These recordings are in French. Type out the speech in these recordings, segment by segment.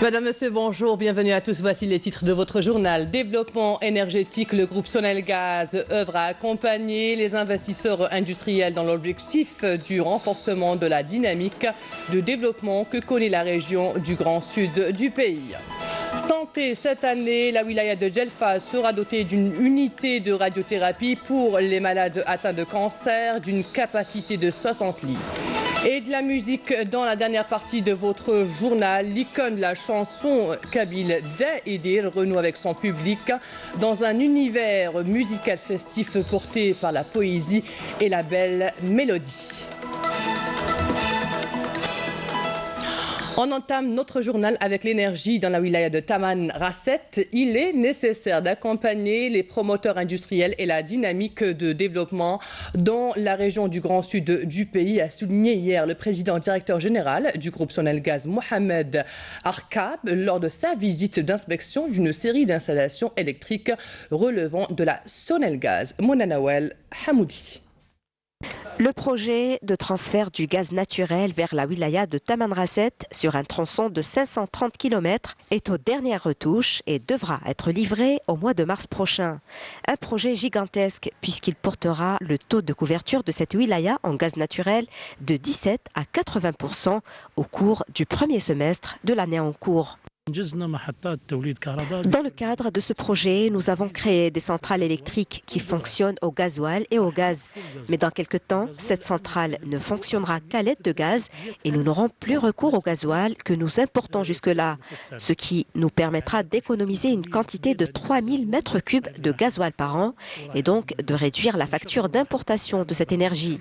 Madame, Monsieur, bonjour, bienvenue à tous. Voici les titres de votre journal. Développement énergétique, le groupe Sonelgaz œuvre à accompagner les investisseurs industriels dans l'objectif du renforcement de la dynamique de développement que connaît la région du Grand Sud du pays. Santé, cette année, la wilaya de Djelfa sera dotée d'une unité de radiothérapie pour les malades atteints de cancer d'une capacité de 60 lits. Et de la musique dans la dernière partie de votre journal, l'icône de la chanson kabyle Daïdir renoue avec son public dans un univers musical festif porté par la poésie et la belle mélodie. On entame notre journal avec l'énergie dans la wilaya de Taman Rasset. Il est nécessaire d'accompagner les promoteurs industriels et la dynamique de développement dans la région du Grand Sud du pays, a souligné hier le président directeur général du groupe Sonelgaz, Mohamed Arkab, lors de sa visite d'inspection d'une série d'installations électriques relevant de la Sonelgaz. Mona Nawel Hamoudi. Le projet de transfert du gaz naturel vers la wilaya de Taman Rasset sur un tronçon de 530 km est aux dernières retouches et devra être livré au mois de mars prochain. Un projet gigantesque puisqu'il portera le taux de couverture de cette wilaya en gaz naturel de 17 à 80% au cours du premier semestre de l'année en cours. Dans le cadre de ce projet, nous avons créé des centrales électriques qui fonctionnent au gasoil et au gaz. Mais dans quelques temps, cette centrale ne fonctionnera qu'à l'aide de gaz et nous n'aurons plus recours au gasoil que nous importons jusque-là, ce qui nous permettra d'économiser une quantité de 3000 mètres cubes de gasoil par an et donc de réduire la facture d'importation de cette énergie.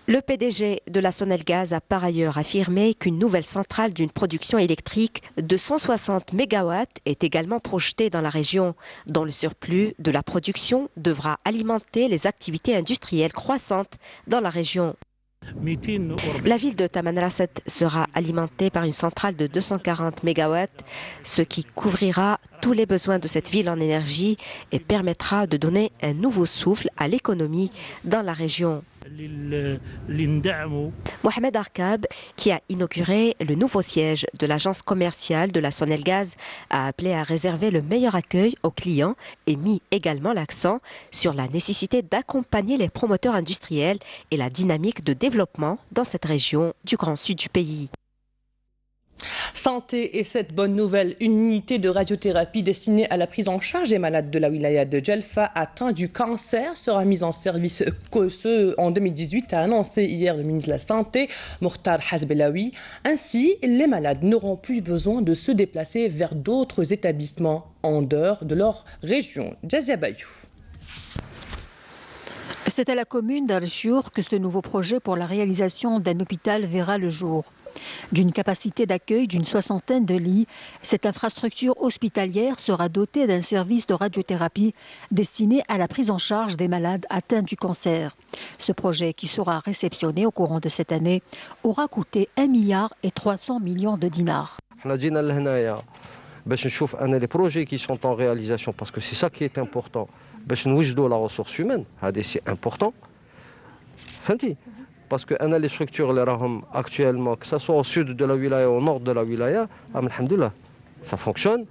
Le PDG de la Sonelgaz a par ailleurs affirmé qu'une nouvelle centrale d'une production électrique de 160 MW est également projetée dans la région, dont le surplus de la production devra alimenter les activités industrielles croissantes dans la région. La ville de Taman Rasset sera alimentée par une centrale de 240 MW, ce qui couvrira tous les besoins de cette ville en énergie et permettra de donner un nouveau souffle à l'économie dans la région. Mohamed Arkab, qui a inauguré le nouveau siège de l'agence commerciale de la Sonelgaz, a appelé à réserver le meilleur accueil aux clients et mis également l'accent sur la nécessité d'accompagner les promoteurs industriels et la dynamique de développement dans cette région du Grand Sud du pays. Santé et cette bonne nouvelle, une unité de radiothérapie destinée à la prise en charge des malades de la wilaya de Djelfa atteints du cancer sera mise en service en 2018, a annoncé hier le ministre de la Santé, Mokhtar Hasbelawi. Ainsi, les malades n'auront plus besoin de se déplacer vers d'autres établissements en dehors de leur région. Jazia Bayou. C'est à la commune d'Al-Chiour que ce nouveau projet pour la réalisation d'un hôpital verra le jour. D'une capacité d'accueil d'une 60aine de lits, cette infrastructure hospitalière sera dotée d'un service de radiothérapie destiné à la prise en charge des malades atteints du cancer. Ce projet, qui sera réceptionné au courant de cette année, aura coûté 1,3 milliard de dinars. باش نشوف انا لي بروجي كي سون en réalisation parce que c'est ça qui est important باش نوجدوا la ressource humaine هذه c'est important فهمتي parce que انا les structures اللي راهم actuellement que ça soit au sud de la wilaya ou au nord de la wilaya alhamdoulilah ça fonctionne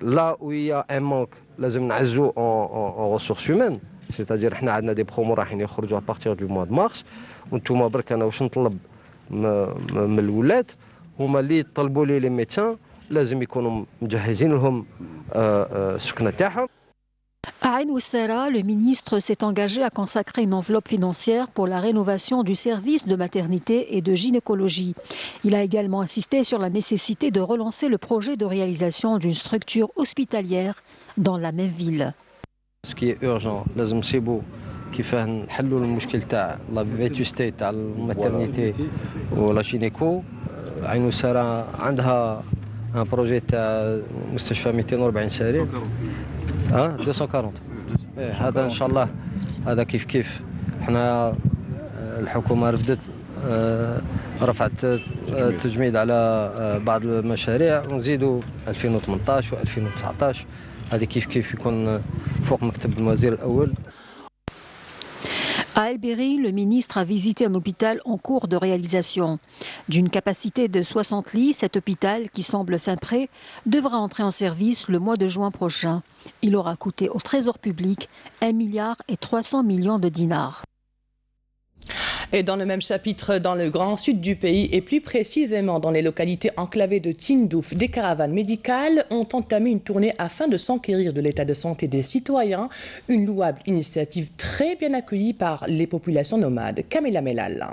là où il y a un manque لازم نعزو en ressources humaines c'est-à-dire احنا عندنا des promos رايحين يخرجوا à partir du mois de mars وانتم برك انا واش نطلب من الولاد هما اللي يطلبوا لي les médecins لازم يكونوا مجهزين لهم سكنة تاعهم. À Ain Oussara, le ministre s'est engagé à consacrer une enveloppe financière pour la rénovation du service de maternité et de gynécologie. Il a également insisté sur la nécessité de relancer le projet de réalisation d'une structure hospitalière dans la même ville. Ce qui est urgent, لازم نسيبوا كيفاه نحلوا المشكل تاع لا فيتوستي تاع الماترنيتي ولا جينيكو. عين وسارة عندها ان بروجي تاع مستشفى 240 سرير 240 هذا ان شاء الله هذا كيف حنا الحكومه رفعت تجميد على بعض المشاريع ونزيدوا 2018 و2019 هذه كيف يكون فوق مكتب الوزير الاول. À El Berri, le ministre a visité un hôpital en cours de réalisation. D'une capacité de 60 lits, cet hôpital, qui semble fin prêt, devra entrer en service le mois de juin prochain. Il aura coûté au Trésor public 1,3 milliard de dinars. Et dans le même chapitre, dans le grand sud du pays, et plus précisément dans les localités enclavées de Tindouf, des caravanes médicales ont entamé une tournée afin de s'enquérir de l'état de santé des citoyens. Une louable initiative très bien accueillie par les populations nomades. Kamila Melal.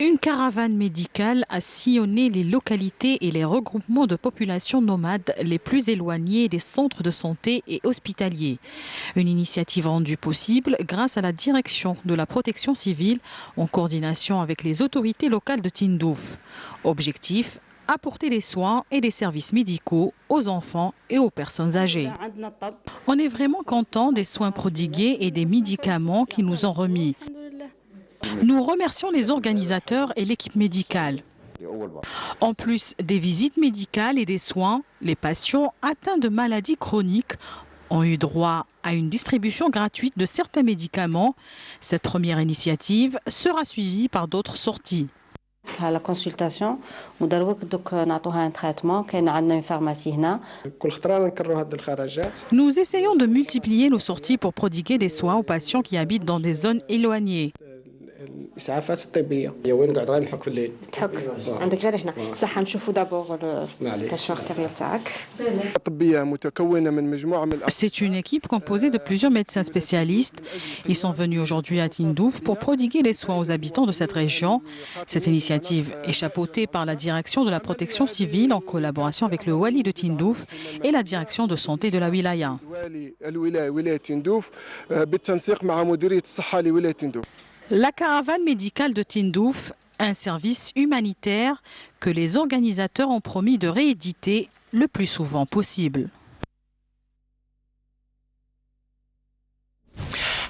Une caravane médicale a sillonné les localités et les regroupements de populations nomades les plus éloignés des centres de santé et hospitaliers. Une initiative rendue possible grâce à la direction de la protection civile en coordination avec les autorités locales de Tindouf. Objectif : apporter les soins et les services médicaux aux enfants et aux personnes âgées. On est vraiment content des soins prodigués et des médicaments qui nous ont remis. Nous remercions les organisateurs et l'équipe médicale. En plus des visites médicales et des soins, les patients atteints de maladies chroniques ont eu droit à une distribution gratuite de certains médicaments. Cette première initiative sera suivie par d'autres sorties. La consultation, un traitement, une pharmacie. Nous essayons de multiplier nos sorties pour prodiguer des soins aux patients qui habitent dans des zones éloignées. الإسعافات الطبية. وين قاعد غنحك في الليل؟ تحك عندك غير هنا صح نشوفوا دابور الكاشون اختيار تاعك. طبية متكونة من مجموعة من. C'est une équipe composée de plusieurs médecins spécialistes. Ils sont venus aujourd'hui à Tindouf pour prodiguer les soins aux habitants de cette région. Cette initiative est chapeautée par la direction de la protection civile en collaboration avec le Wali de Tindouf et la direction de santé de la wilaya. La caravane médicale de Tindouf, un service humanitaire que les organisateurs ont promis de rééditer le plus souvent possible.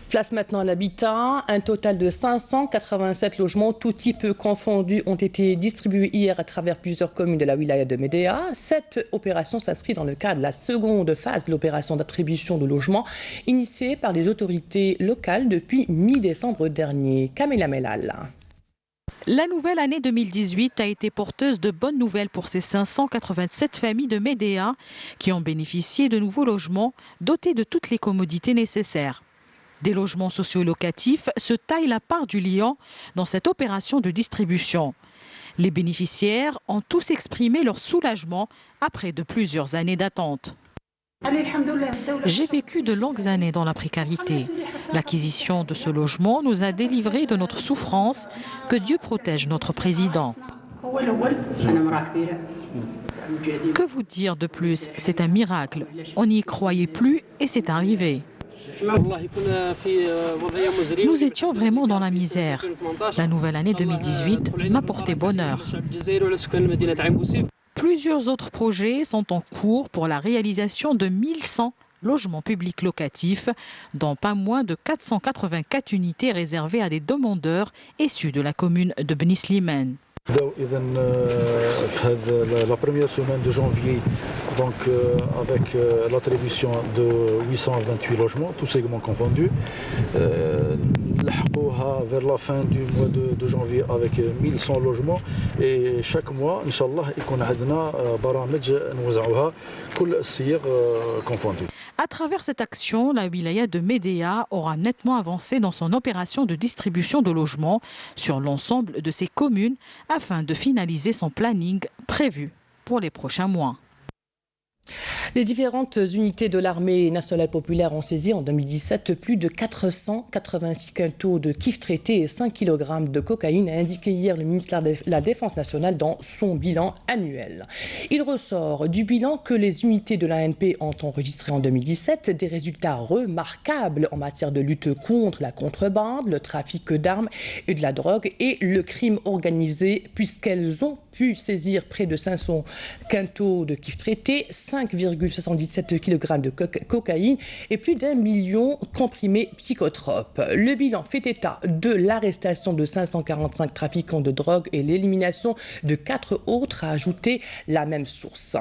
Place maintenant à l'habitat. Un total de 587 logements, tout type confondus, ont été distribués hier à travers plusieurs communes de la wilaya de Médéa. Cette opération s'inscrit dans le cadre de la seconde phase de l'opération d'attribution de logements initiée par les autorités locales depuis mi-décembre dernier. Kamila Melal. La nouvelle année 2018 a été porteuse de bonnes nouvelles pour ces 587 familles de Médéa qui ont bénéficié de nouveaux logements dotés de toutes les commodités nécessaires. Des logements socio-locatifs se taillent la part du lion dans cette opération de distribution. Les bénéficiaires ont tous exprimé leur soulagement après de plusieurs années d'attente. J'ai vécu de longues années dans la précarité. L'acquisition de ce logement nous a délivrés de notre souffrance. Que Dieu protège notre président. Que vous dire de plus? C'est un miracle. On n'y croyait plus et c'est arrivé. Nous étions vraiment dans la misère. La nouvelle année 2018 m'a porté bonheur. Plusieurs autres projets sont en cours pour la réalisation de 1100 logements publics locatifs, dont pas moins de 484 unités réservées à des demandeurs issus de la commune de Beni Slimane. La première semaine de janvier, donc avec l'attribution de 828 logements, tous segments confondus, vers la fin du mois de janvier avec 1100 logements et chaque mois, Inch'Allah, يكون عندنا برامج نوزعوها كل الصيغ confondus. À travers cette action, la wilaya de Médéa aura nettement avancé dans son opération de distribution de logements sur l'ensemble de ses communes afin de finaliser son planning prévu pour les prochains mois. Les différentes unités de l'armée nationale populaire ont saisi en 2017 plus de 486 quintaux de kif traité et 5 kg de cocaïne, a indiqué hier le ministère de la Défense nationale dans son bilan annuel. Il ressort du bilan que les unités de l'ANP ont enregistré en 2017 des résultats remarquables en matière de lutte contre la contrebande, le trafic d'armes et de la drogue et le crime organisé, puisqu'elles ont pu saisir près de 500 quintaux de cuivre traité, 5,77 kg de cocaïne et plus d'1 million comprimés psychotropes. Le bilan fait état de l'arrestation de 545 trafiquants de drogue et l'élimination de 4 autres, a ajouté la même source.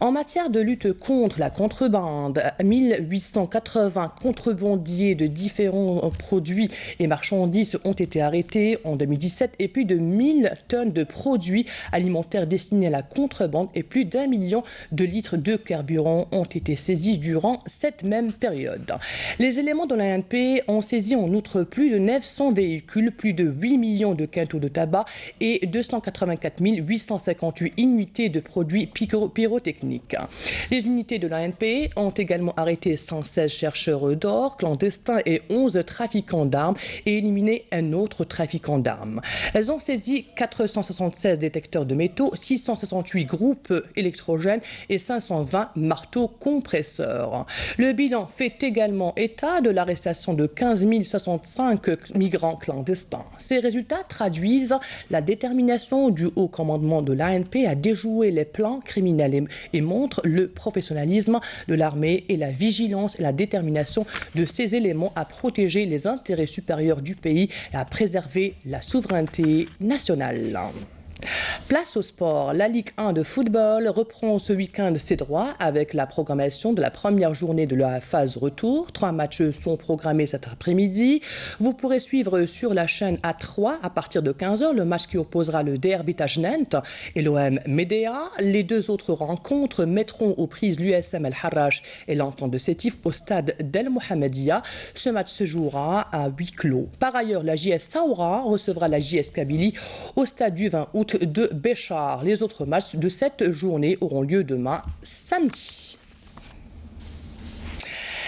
En matière de lutte contre la contrebande, 1880 contrebandiers de différents produits et marchandises ont été arrêtés en 2017 et plus de 1000 tonnes de produits alimentaires destinés à la contrebande et plus d'1 million de litres de carburant ont été saisis durant cette même période. Les éléments de l'ANP ont saisi en outre plus de 900 véhicules, plus de 8 millions de quintaux de tabac et 284 858 unités de produits pyrotechniques. Les unités de l'ANP ont également arrêté 116 chercheurs d'or clandestins et 11 trafiquants d'armes et éliminé un autre trafiquant d'armes. Elles ont saisi 476 détecteurs de métaux, 668 groupes électrogènes et 520 marteaux compresseurs. Le bilan fait également état de l'arrestation de 15 065 migrants clandestins. Ces résultats traduisent la détermination du haut commandement de l'ANP à déjouer les plans criminels et montrent le professionnalisme de l'armée et la vigilance et la détermination de ces éléments à protéger les intérêts supérieurs du pays et à préserver la souveraineté nationale. Place au sport. La Ligue 1 de football reprend ce week-end ses droits avec la programmation de la première journée de la phase retour. 3 matchs sont programmés cet après-midi. Vous pourrez suivre sur la chaîne A3 à partir de 15h le match qui opposera le DRB Tajnent et l'OM Médéa. Les 2 autres rencontres mettront aux prises l'USM El Harrach et l'Entente de Sétif au stade d'El Mohamedia. Ce match se jouera à huis clos. Par ailleurs, la JS Saoura recevra la JS Kabylie au stade du 20 août de Béchar. Les autres matchs de cette journée auront lieu demain, samedi.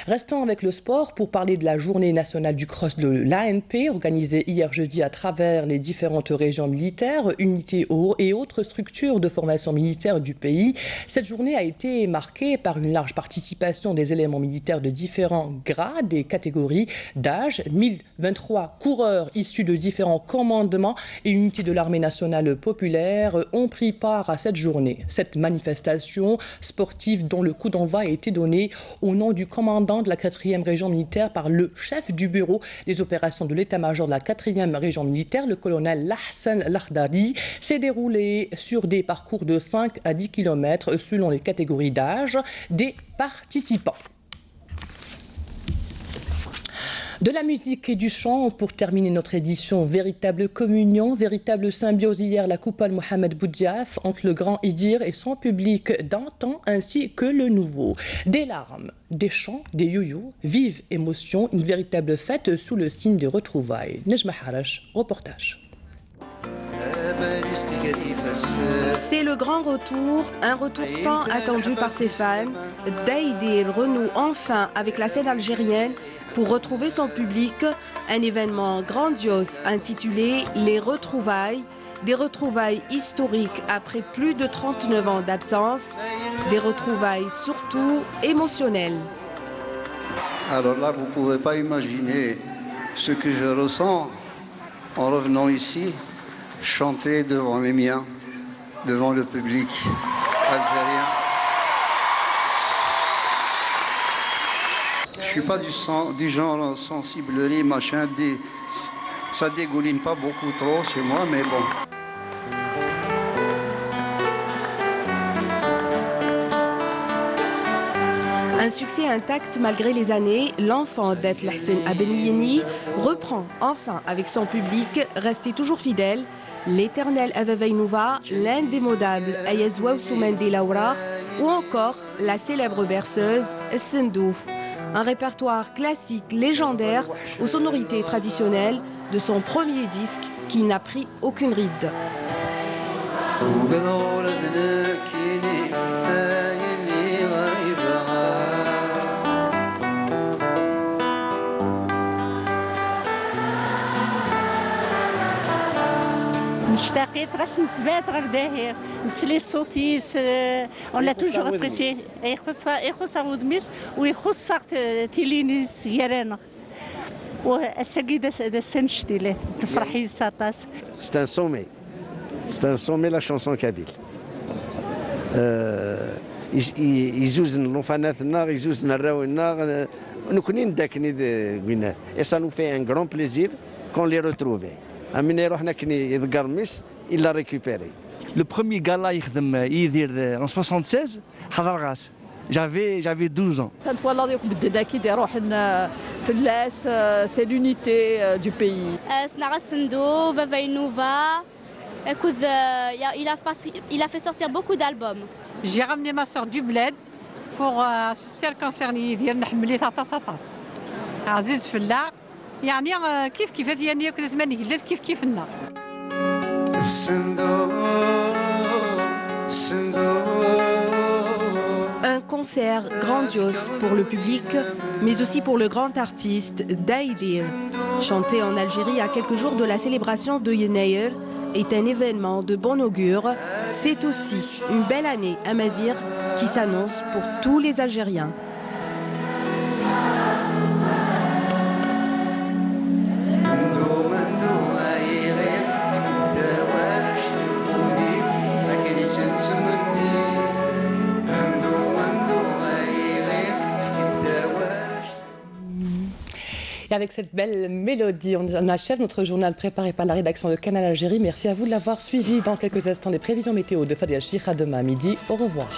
Restons avec le sport pour parler de la journée nationale du cross de l'ANP organisée hier jeudi à travers les différentes régions militaires, unités et autres structures de formation militaire du pays. Cette journée a été marquée par une large participation des éléments militaires de différents grades et catégories d'âge. 1023 coureurs issus de différents commandements et unités de l'armée nationale populaire ont pris part à cette journée. Cette manifestation sportive dont le coup d'envoi a été donné au nom du commandant de la 4e région militaire par le chef du bureau des opérations de l'état-major de la 4e région militaire, le colonel Lahsen Lakhdari, s'est déroulé sur des parcours de 5 à 10 km selon les catégories d'âge des participants. De la musique et du chant pour terminer notre édition. Véritable communion, véritable symbiose hier, la Coupe Al-Mohamed Boudiaf entre le grand Idir et son public d'antan ainsi que le nouveau. Des larmes, des chants, des yo-yo, vive émotion, une véritable fête sous le signe des retrouvailles. Nejma Harash, reportage. C'est le grand retour, un retour tant attendu par ses fans. Daïdir renoue enfin avec la scène algérienne pour retrouver son public, un événement grandiose intitulé Les Retrouvailles, des retrouvailles historiques après plus de 39 ans d'absence, des retrouvailles surtout émotionnelles. Alors là, vous ne pouvez pas imaginer ce que je ressens en revenant ici, chanter devant les miens, devant le public algérien. Je ne suis pas du genre sensiblerie, machin, ça dégouline pas beaucoup trop chez moi, mais bon. Un succès intact malgré les années, l'enfant d'Et Lahsen Abeniyeni reprend enfin avec son public, resté toujours fidèle, l'éternel Avavainouva, l'indémodable Ayazwa Soumendi Laura ou encore la célèbre berceuse Sendouf. Un répertoire classique légendaire aux sonorités traditionnelles de son premier disque qui n'a pris aucune ride. اشتقيت غاس نتبات غير داهير نسلي صوتي on l'a toujours apprécié يخص ودميس ويخص تيليني سيران والسقيدة السنشتي اللي تفرحي ساطاس. C'est un sommet. C'est un sommet la chanson kabyle. يجوز لونفاناتنا يجوز نراوينا نكونين داكني قنات. Et ça nous fait un grand plaisir qu'on les retrouve. من يروحنا كني يذكر مس il l'a récupéré. Le premier gala يدير en 76 حضر غاس. J'avais 12 ans. C'est l'unité du pays. Il a fait sortir beaucoup d'albums. J'ai ramené ma soeur du bled pour assister au concert ديالنا حمليتها طاس عزيز فلاح يعني كيف يعني كنت تمني قلت كيفنا. Un concert grandiose pour le public, mais aussi pour le grand artiste Daïdir. Chanté en Algérie à quelques jours de la célébration de Yenaïr est un événement de bon augure. C'est aussi une belle année à Mazir qui s'annonce pour tous les Algériens. Et avec cette belle mélodie, on achève notre journal préparé par la rédaction de Canal Algérie. Merci à vous de l'avoir suivi. Dans quelques instants, les prévisions météo de Fadel Chikha demain à midi. Au revoir.